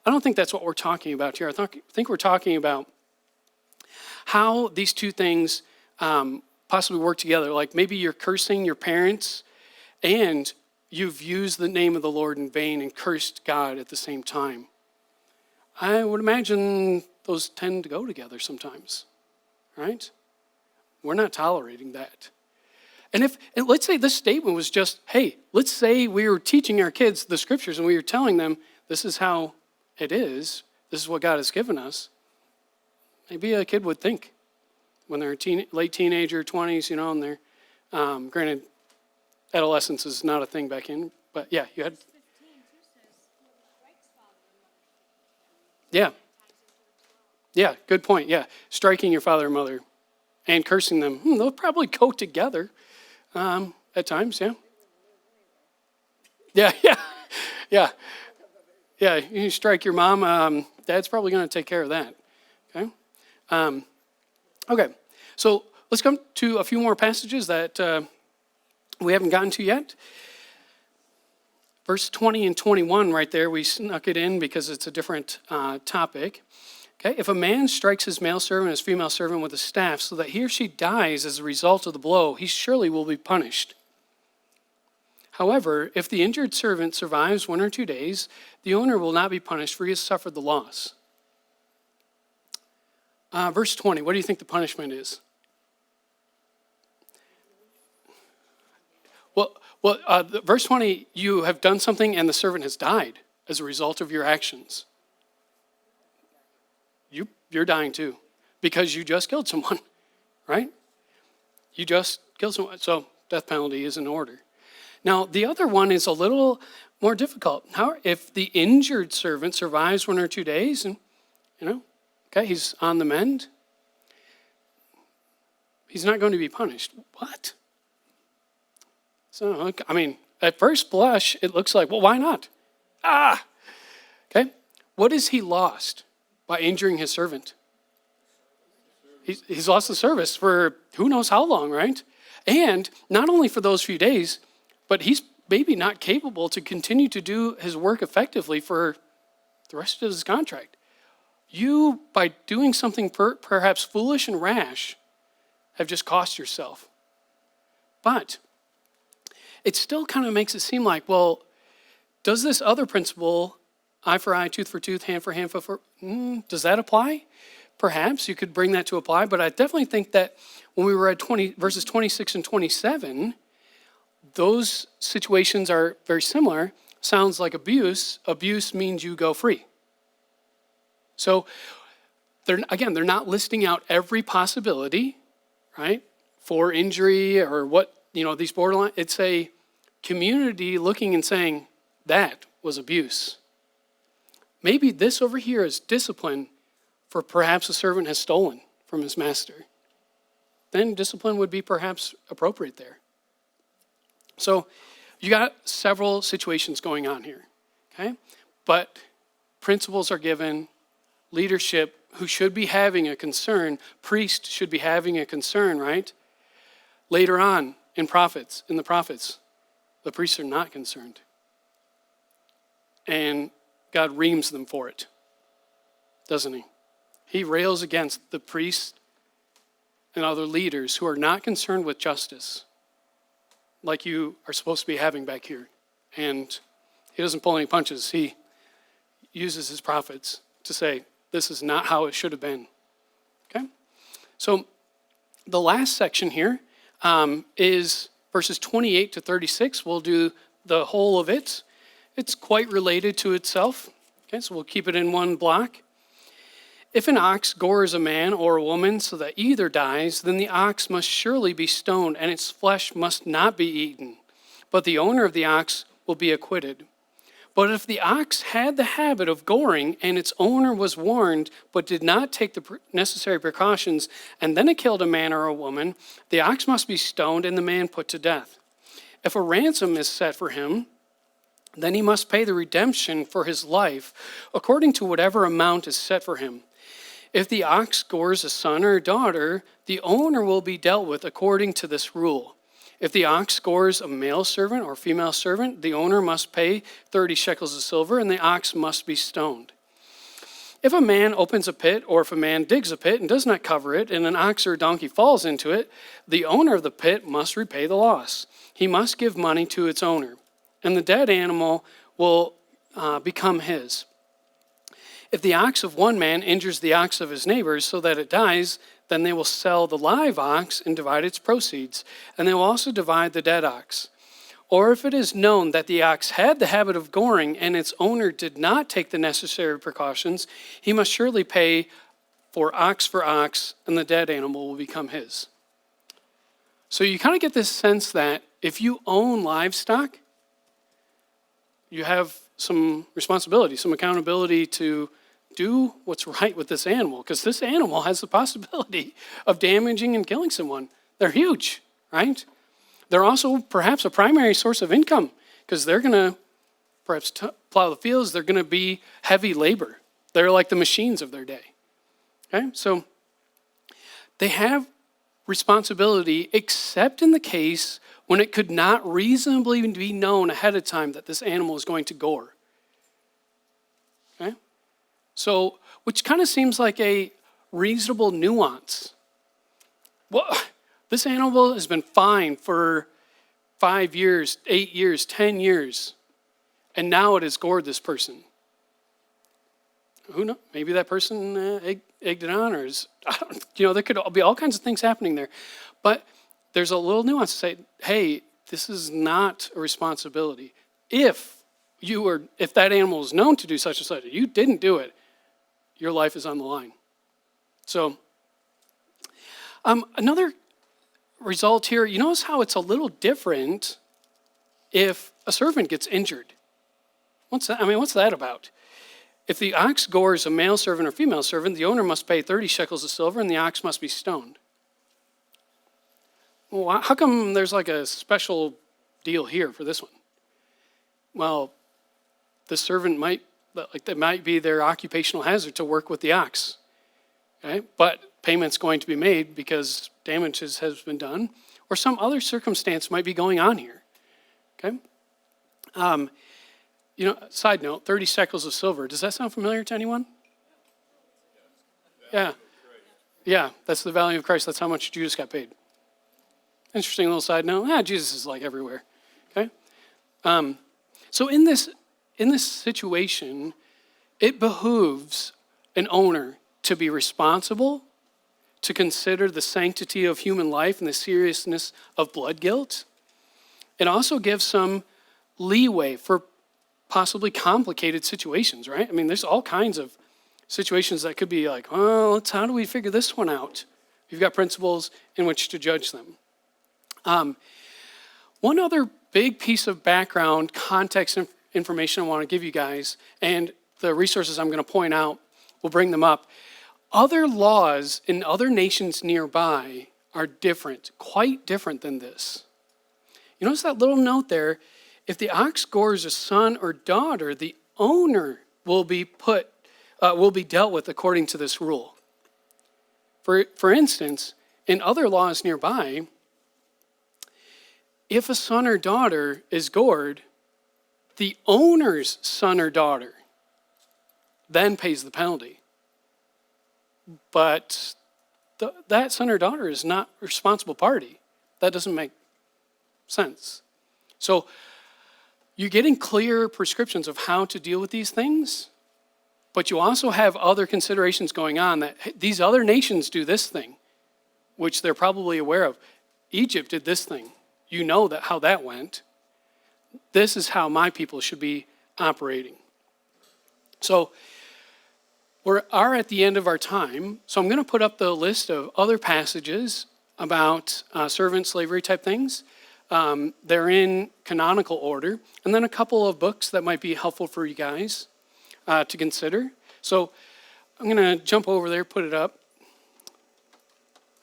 I don't think that's what we're talking about here. I think we're talking about how these two things possibly work together. Like maybe you're cursing your parents, and you've used the name of the Lord in vain and cursed God at the same time. I would imagine those tend to go together sometimes, right? We're not tolerating that. And let's say this statement was just, hey, let's say we were teaching our kids the scriptures and we were telling them this is how it is, this is what God has given us. Maybe a kid would think when they're late teenager, 20s, and they're, granted, adolescence is not a thing back in, but yeah, you had. Yeah. Yeah, good point. Yeah, striking your father and mother and cursing them, they'll probably go together at times, yeah. Yeah, you strike your mom, dad's probably going to take care of that, okay? Okay, so let's come to a few more passages that we haven't gotten to yet. Verse 20 and 21 right there, we snuck it in because it's a different topic. Okay, if a man strikes his male servant and his female servant with a staff so that he or she dies as a result of the blow, he surely will be punished. However, if the injured servant survives 1 or 2 days, the owner will not be punished, for he has suffered the loss. Verse 20, what do you think the punishment is? Well, verse 20, you have done something and the servant has died. as a result of your actions, you're dying too, because you just killed someone, right? You just killed someone, so death penalty is in order. Now, the other one is a little more difficult. How if the injured servant survives 1 or 2 days and, okay, he's on the mend, he's not going to be punished. What? So, I mean, at first blush, it looks like, well, why not? Okay. What has he lost by injuring his servant? He's lost the service for who knows how long, right? And not only for those few days, but he's maybe not capable to continue to do his work effectively for the rest of his contract. You, by doing something perhaps foolish and rash, have just cost yourself. But it still kind of makes it seem like, well, does this other principle, eye for eye, tooth for tooth, hand for hand, foot for, does that apply? Perhaps you could bring that to apply, but I definitely think that when we were at verses 26 and 27, those situations are very similar. Sounds like abuse. Abuse means you go free. So, they're not listing out every possibility, right, for injury or what, these borderline. It's a community looking and saying, that was abuse. Maybe this over here is discipline for perhaps a servant has stolen from his master. Then discipline would be perhaps appropriate there. So you got several situations going on here, okay? But principles are given, leadership who should be having a concern, priest should be having a concern, right? Later on in the prophets, the priests are not concerned. And God reams them for it, doesn't he? He rails against the priests and other leaders who are not concerned with justice, like you are supposed to be having back here. And he doesn't pull any punches. He uses his prophets to say, this is not how it should have been. Okay? So the last section here is verses 28 to 36. We'll do the whole of it. It's quite related to itself. Okay, so we'll keep it in one block. If an ox gores a man or a woman so that either dies, then the ox must surely be stoned, and its flesh must not be eaten. But the owner of the ox will be acquitted. But if the ox had the habit of goring, and its owner was warned, but did not take the necessary precautions, and then it killed a man or a woman, the ox must be stoned and the man put to death. If a ransom is set for him, then he must pay the redemption for his life according to whatever amount is set for him. If the ox gores a son or a daughter, the owner will be dealt with according to this rule. If the ox gores a male servant or female servant, the owner must pay 30 shekels of silver, and the ox must be stoned. If a man opens a pit, or if a man digs a pit and does not cover it, and an ox or a donkey falls into it, the owner of the pit must repay the loss. He must give money to its owner, and the dead animal will become his. If the ox of one man injures the ox of his neighbors so that it dies, then they will sell the live ox and divide its proceeds, and they will also divide the dead ox. Or if it is known that the ox had the habit of goring and its owner did not take the necessary precautions, he must surely pay for ox, and the dead animal will become his. So you kind of get this sense that if you own livestock, you have some responsibility, some accountability to do what's right with this animal, because this animal has the possibility of damaging and killing someone. They're huge, right? They're also perhaps a primary source of income, because they're going to perhaps plow the fields. They're going to be heavy labor. They're like the machines of their day. Okay, so they have responsibility, except in the case when it could not reasonably be known ahead of time that this animal is going to gore. Okay? So, which kind of seems like a reasonable nuance. Well, this animal has been fine for 5 years, 8 years, 10 years, and now it has gored this person. Who knows? Maybe that person egged it on, or there could be all kinds of things happening there. But there's a little nuance to say, hey, this is not a responsibility. If if that animal is known to do such and such, you didn't do it, your life is on the line. So, another result here, you notice how it's a little different if a servant gets injured. What's that about? If the ox gores a male servant or female servant, the owner must pay 30 shekels of silver and the ox must be stoned. Well, how come there's like a special deal here for this one? Well, the servant that might be their occupational hazard to work with the ox. Okay? But payment's going to be made because damages has been done, or some other circumstance might be going on here. Okay? Side note, 30 shekels of silver. Does that sound familiar to anyone? Yeah. Yeah, that's the value of Christ. That's how much Judas got paid. Interesting little side note. Jesus is like everywhere. Okay? So in this situation, it behooves an owner to be responsible, to consider the sanctity of human life and the seriousness of blood guilt. It also gives some leeway for possibly complicated situations, right? I mean, there's all kinds of situations that could be like, well, how do we figure this one out? You've got principles in which to judge them. One other big piece of background, context information I want to give you guys, and the resources I'm going to point out, we'll bring them up. Other laws in other nations nearby are different, quite different than this. You notice that little note there? If the ox gores a son or daughter, the owner will be dealt with according to this rule. For instance, in other laws nearby, if a son or daughter is gored, the owner's son or daughter then pays the penalty. But that son or daughter is not a responsible party. That doesn't make sense. So you're getting clear prescriptions of how to deal with these things, but you also have other considerations going on that these other nations do this thing, which they're probably aware of. Egypt did this thing. You know how that went. This is how my people should be operating. So we are at the end of our time. So I'm going to put up the list of other passages about servant slavery type things. They're in canonical order. And then a couple of books that might be helpful for you guys to consider. So I'm going to jump over there, put it up.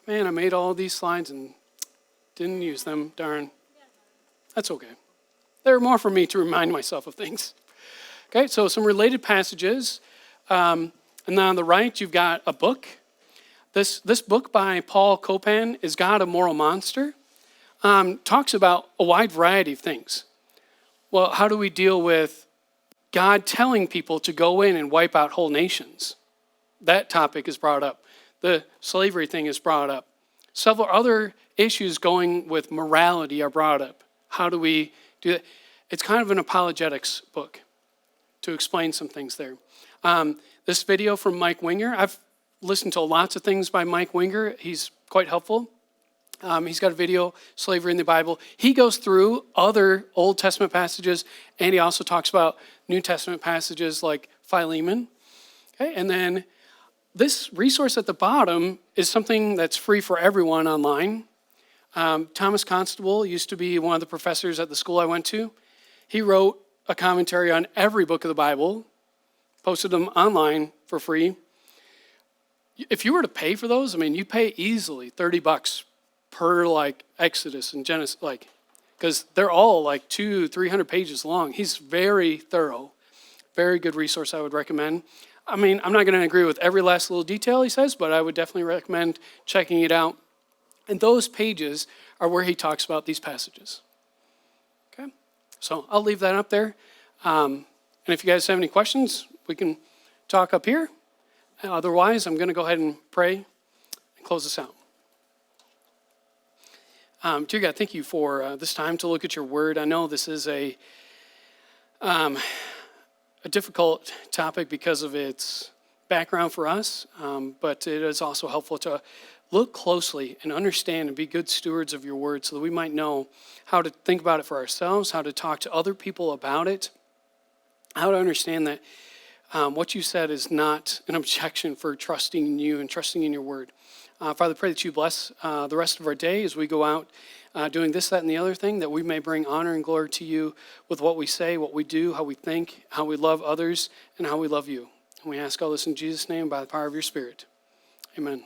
Man, I made all these slides and didn't use them. Darn. That's okay. They're more for me to remind myself of things. Okay, so some related passages. And then on the right, you've got a book. This book by Paul Copan is God, a Moral Monster. Talks about a wide variety of things. Well, how do we deal with God telling people to go in and wipe out whole nations? That topic is brought up. The slavery thing is brought up. Several other issues going with morality are brought up. How do we do that? It's kind of an apologetics book to explain some things there. This video from Mike Winger, I've listened to lots of things by Mike Winger. He's quite helpful. He's got a video, Slavery in the Bible. He goes through other Old Testament passages, and he also talks about New Testament passages like Philemon. Okay, and then this resource at the bottom is something that's free for everyone online. Thomas Constable used to be one of the professors at the school I went to. He wrote a commentary on every book of the Bible, posted them online for free. If you were to pay for those, I mean, you pay easily $30 per Exodus and Genesis, because they're all 200-300 pages long. He's very thorough, very good resource I would recommend. I mean, I'm not going to agree with every last little detail he says, but I would definitely recommend checking it out. And those pages are where he talks about these passages. Okay, so I'll leave that up there. And if you guys have any questions, we can talk up here. Otherwise, I'm going to go ahead and pray and close this out. Dear God, thank you for this time to look at your word. I know this is a difficult topic because of its background for us, but it is also helpful to look closely and understand and be good stewards of your word so that we might know how to think about it for ourselves, how to talk to other people about it, how to understand that what you said is not an objection for trusting in you and trusting in your word. Father, pray that you bless the rest of our day as we go out doing this, that, and the other thing, that we may bring honor and glory to you with what we say, what we do, how we think, how we love others, and how we love you. And we ask all this in Jesus' name by the power of your Spirit. Amen.